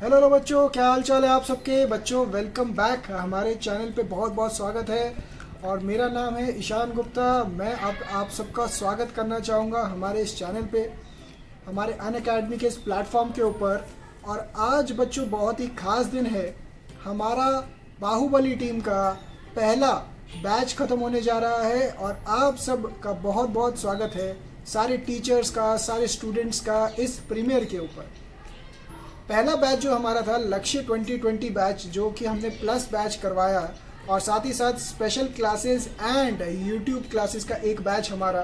Hello बच्चों, क्या हाल चाल है आप सबके। बच्चों वेलकम बैक हमारे चैनल पे, बहुत बहुत स्वागत है। और मेरा नाम है ईशान गुप्ता। मैं आप सबका स्वागत करना चाहूँगा हमारे इस चैनल पे, हमारे अन अकेडमी के इस प्लेटफॉर्म के ऊपर। और आज बच्चों बहुत ही खास दिन है। हमारा बाहुबली टीम का पहला बैच ख़त्म होने जा रहा है और आप सब का बहुत बहुत स्वागत है, सारे टीचर्स का, सारे स्टूडेंट्स का इस प्रीमियर के ऊपर। पहला बैच जो हमारा था लक्ष्य 2020 बैच, जो कि हमने प्लस बैच करवाया, और साथ ही साथ special classes and YouTube classes का एक बैच हमारा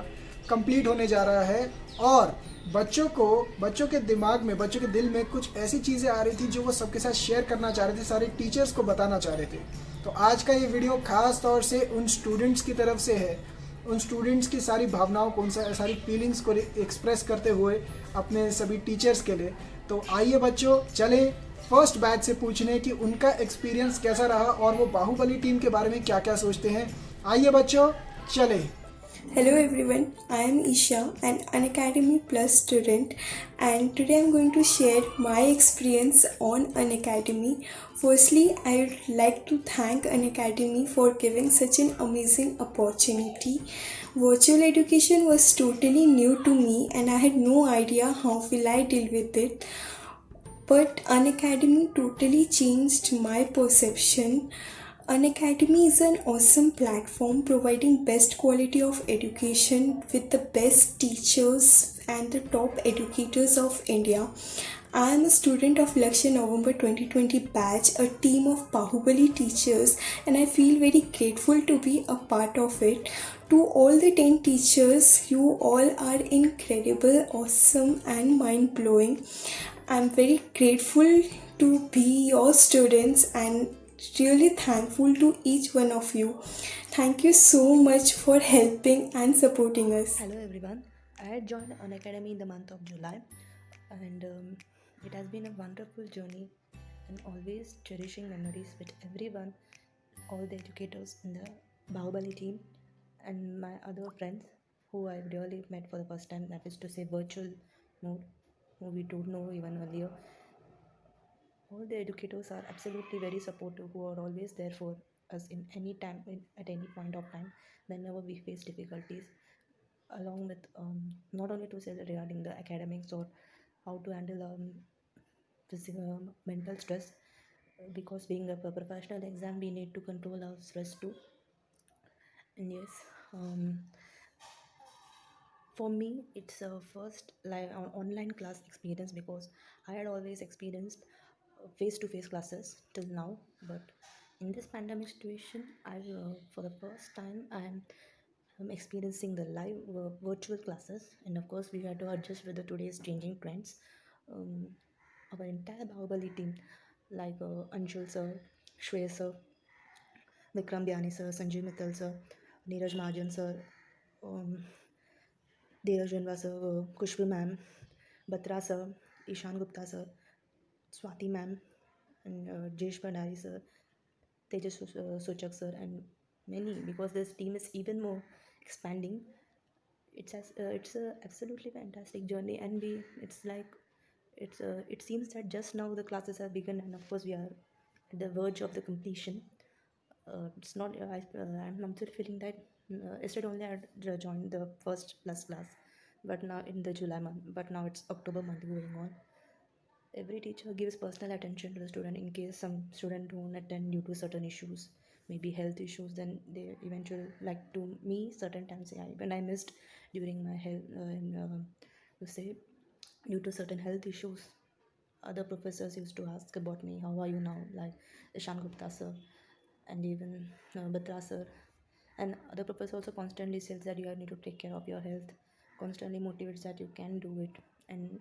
कंप्लीट होने जा रहा है। और बच्चों के दिमाग में, बच्चों के दिल में कुछ ऐसी चीज़ें आ रही थी जो वो सबके साथ शेयर करना चाह रहे थे, सारे टीचर्स को बताना चाह रहे थे। तो आज का ये वीडियो खास तौर से उन स्टूडेंट्स की तरफ से है, उन स्टूडेंट्स की सारी भावनाओं को, उन सारी फीलिंग्स को एक्सप्रेस करते हुए अपने सभी टीचर्स के लिए। तो आइए बच्चों, चलें फर्स्ट बैच से पूछने कि उनका एक्सपीरियंस कैसा रहा और वो बाहुबली टीम के बारे में क्या क्या सोचते हैं। आइए बच्चों, चलें। Hello everyone, I am Isha, an Unacademy Plus student, and today I am going to share my experience on Unacademy. Firstly, I would like to thank Unacademy for giving such an amazing opportunity. Virtual education was totally new to me, and I had no idea how will I deal with it. But Unacademy totally changed my perception. Unacademy is an awesome platform providing best quality of education with the best teachers and the top educators of India. I am a student of Lakshya November 2020 batch, a team of Bahubali teachers, and I feel very grateful to be a part of it. To all the 10 teachers, you all are incredible, awesome, and mind blowing. I'm very grateful to be your students and really thankful to each one of you. Thank you so much for helping and supporting us. Hello everyone. I had joined Unacademy in the month of July, and it has been a wonderful journey and always cherishing memories with everyone, all the educators in the Bahubali team, and my other friends who I really met for the first time, that is to say, virtual mode, who we don't know even earlier. All the educators are absolutely very supportive, who are always there for us in any time, at any point of time, whenever we face difficulties, along with not only to say regarding the academics or how to handle physical mental stress, because being a professional exam we need to control our stress too. And yes, um, for me it's a first online class experience, because I had always experienced face-to-face classes till now, but in this pandemic situation I for the first time I'm experiencing the live virtual classes. And of course we had to adjust with the today's changing trends. um, our entire Bahubali team, like Anshul sir, Shreya sir, Vikram Biani sir, Sanjay Mittal sir, Neeraj Mahajan sir, um, Dheeraj Janwa sir, Kushbu ma'am, Batra sir, Ishan Gupta sir, Swati ma'am, and Jesh Bhandari sir, Tejas Sochak sir, and many, because this team is even more expanding. It's a absolutely fantastic journey, and it's like it seems that just now the classes have begun, and of course we are at the verge of the completion. It's not I'm still feeling that yesterday only I had joined the first plus class, but now in the July month, but now it's October month going on. Every teacher gives personal attention to the student. In case some student don't attend due to certain issues, maybe health issues, then they eventually, like to me certain times, yeah, when I missed during my health to say, due to certain health issues, other professors used to ask about me, how are you now, like Ishan Gupta sir, and even Batra sir, and other professor also constantly says that you need to take care of your health, constantly motivates that you can do it. And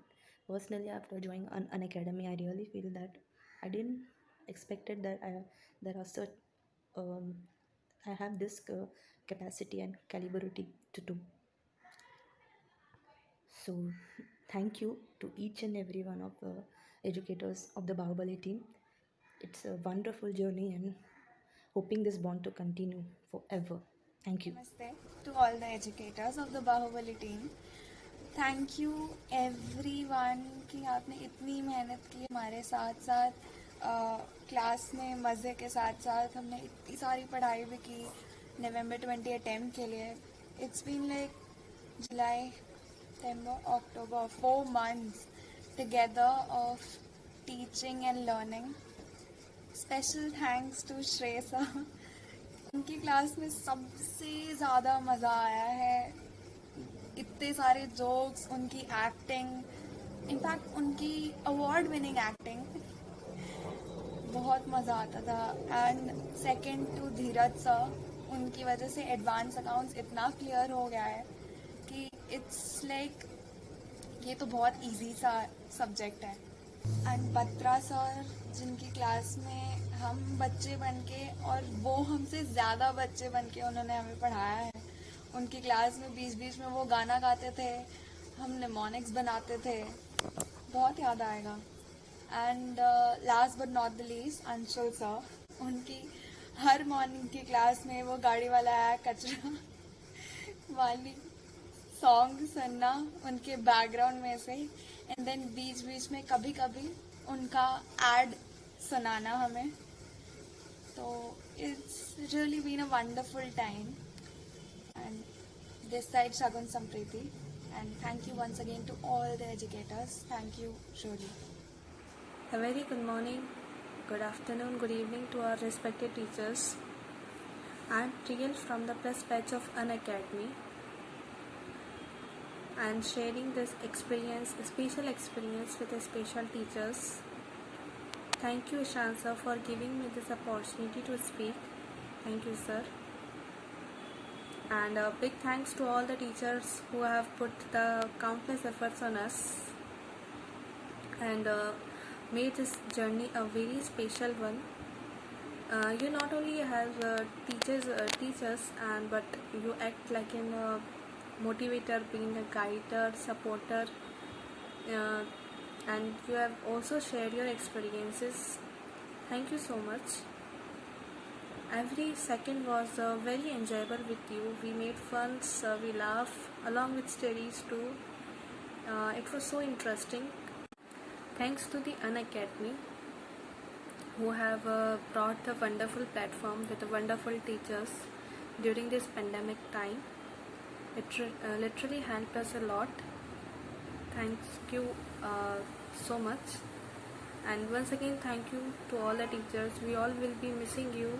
personally, after joining an academy, I really feel that I didn't expected that there are such um, I have this capacity and caliberity to do. So thank you to each and every one of the educators of the Bahubali team. It's a wonderful journey, and hoping this bond to continue forever. Thank you. Namaste to all the educators of the Bahubali team. Thank you everyone कि आपने इतनी मेहनत की हमारे साथ साथ class में मज़े के साथ साथ हमने इतनी सारी पढ़ाई भी की नवंबर 20 अटेम्प्ट के लिए it's been like July September October 4 months together of teaching and learning. Special thanks to Shreyasa उनकी क्लास में सबसे ज़्यादा मज़ा आया है इतने सारे जोक्स उनकी एक्टिंग इनफैक्ट उनकी अवार्ड विनिंग एक्टिंग बहुत मज़ा आता था and second to Dheeraj sir उनकी वजह से एडवांस अकाउंट्स इतना क्लियर हो गया है कि इट्स लाइक ये तो बहुत इजी सा सब्जेक्ट है एंड बत्रा सर जिनकी क्लास में हम बच्चे बन के और वो हमसे ज़्यादा बच्चे बन के उन्होंने हमें पढ़ाया है उनकी क्लास में बीच बीच में वो गाना गाते थे हम निमोनिक्स बनाते थे बहुत याद आएगा and last but not the least Anshul sir उनकी हर मॉर्निंग की क्लास में वो गाड़ी वाला है कचरा वाली सॉन्ग सुनना उनके बैकग्राउंड में से एंड देन बीच बीच में कभी कभी उनका एड सुनाना हमें तो it's really been a wonderful time and this side Shagun Sampriti and thank you once again to all the educators. Thank you, Shirley. A very good morning, good afternoon, good evening to our respected teachers. I am Priyal from the Plus batch of Unacademy. I am sharing this experience, a special experience with the special teachers. Thank you, Ishan sir, for giving me this opportunity to speak. Thank you, sir. And a big thanks to all the teachers who have put the countless efforts on us and made this journey a very special one. You not only have teachers, and but you act like a motivator, being a guider, supporter, uh, and you have also shared your experiences. Thank you so much. Every second was very enjoyable with you. We made fun, we laughed along with studies too. It was so interesting. Thanks to the Unacademy who have brought a wonderful platform with wonderful teachers during this pandemic time. It literally helped us a lot. Thank you so much. And once again, thank you to all the teachers. We all will be missing you.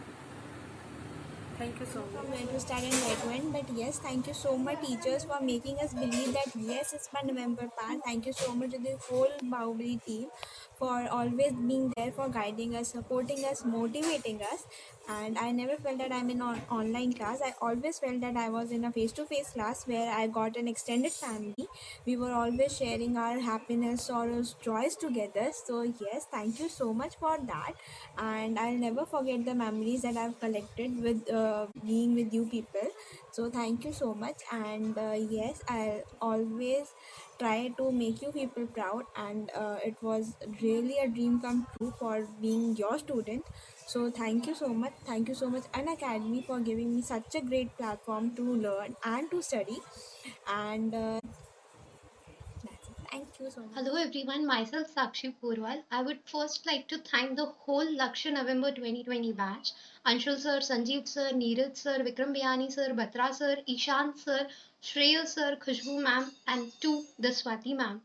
Thank you so much. From when to start and that one, but yes, thank you so much teachers for making us believe that yes, it's my November part. Thank you so much to the whole Bahubali team for always being there for guiding us, supporting us, motivating us. And I never felt that I'm in an online class. I always felt that I was in a face-to-face class where I got an extended family. We were always sharing our happiness, sorrows, joys together. So yes, thank you so much for that. And I'll never forget the memories that I've collected with being with you people. So thank you so much. And yes, I'll always try to make you people proud. And it was really a dream come true for being your student. So thank you so much. Thank you so much, An Academy, for giving me such a great platform to learn and to study. And that's it. Thank you so much. Hello everyone, myself Sakshi Purwal. I would first like to thank the whole Lakshya November 2020 batch. Anshul sir, Sanjeev sir, Neeraj sir, Vikram Biyani sir, Batra sir, Ishan sir, Shreya sir, Khushbu ma'am, and to the Swati ma'am.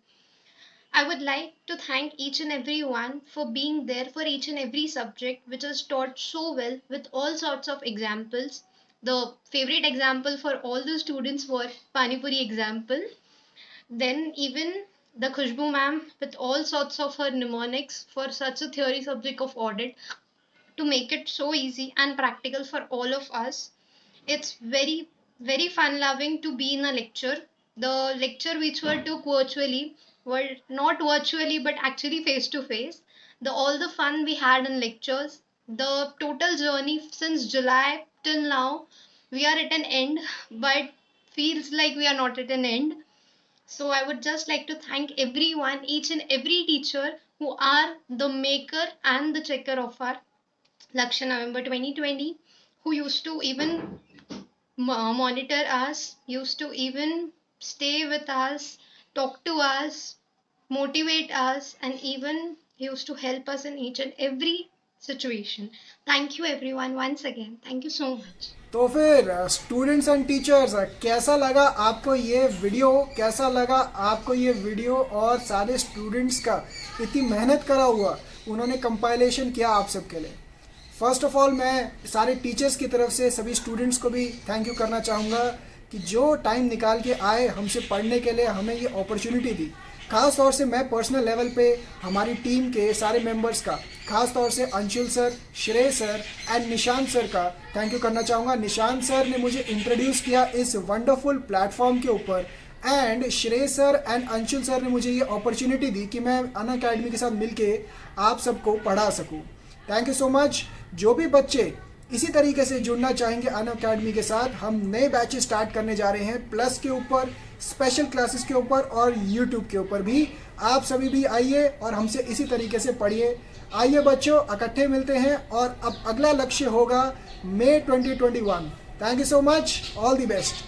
I would like to thank each and every one for being there for each and every subject which is taught so well with all sorts of examples. The favorite example for all the students were Pani Puri example. Then even the Khushbu ma'am with all sorts of her mnemonics for such a theory subject of audit to make it so easy and practical for all of us. It's very fun loving to be in a lecture. The lecture which were took virtually were not virtually but actually face to face. The all the fun we had in lectures, the total journey since July till now, we are at an end, but feels like we are not at an end. So I would just like to thank everyone, each and every teacher who are the maker and the checker of our Lakshya November 2020, who used to even monitor us, used to even stay with us talk to us, motivate us, and even he used to help us in each and every situation. Thank you everyone once again. Thank you so much. तो फिर students and teachers, कैसा लगा आपको ये video, कैसा लगा आपको ये वीडियो? और सारे स्टूडेंट्स का इतनी मेहनत करा हुआ उन्होंने कंपाइलेशन किया आप सबके लिए। फर्स्ट ऑफ ऑल मैं सारे टीचर्स की तरफ से सभी स्टूडेंट्स को भी थैंक यू करना चाहूँगा कि जो टाइम निकाल के आए हमसे पढ़ने के लिए, हमें ये अपॉर्चुनिटी दी। ख़ास तौर से मैं पर्सनल लेवल पे हमारी टीम के सारे मेंबर्स का, ख़ास तौर से अंशुल सर, श्रेय सर एंड निशांत सर का थैंक यू करना चाहूँगा। निशांत सर ने मुझे इंट्रोड्यूस किया इस वंडरफुल प्लेटफॉर्म के ऊपर, एंड श्रेय सर एंड अंशुल सर ने मुझे ये अपॉर्चुनिटी दी कि मैं अनअकैडमी के साथ मिलके आप सबको पढ़ा सकूँ। Thank you so much. जो भी बच्चे इसी तरीके से जुड़ना चाहेंगे अनअकैडमी के साथ, हम नए बैचेस स्टार्ट करने जा रहे हैं प्लस के ऊपर, स्पेशल क्लासेस के ऊपर और यूट्यूब के ऊपर भी। आप सभी भी आइए और हमसे इसी तरीके से पढ़िए। आइए बच्चों, इकट्ठे मिलते हैं और अब अगला लक्ष्य होगा मई 2021। Thank you so much, all the best.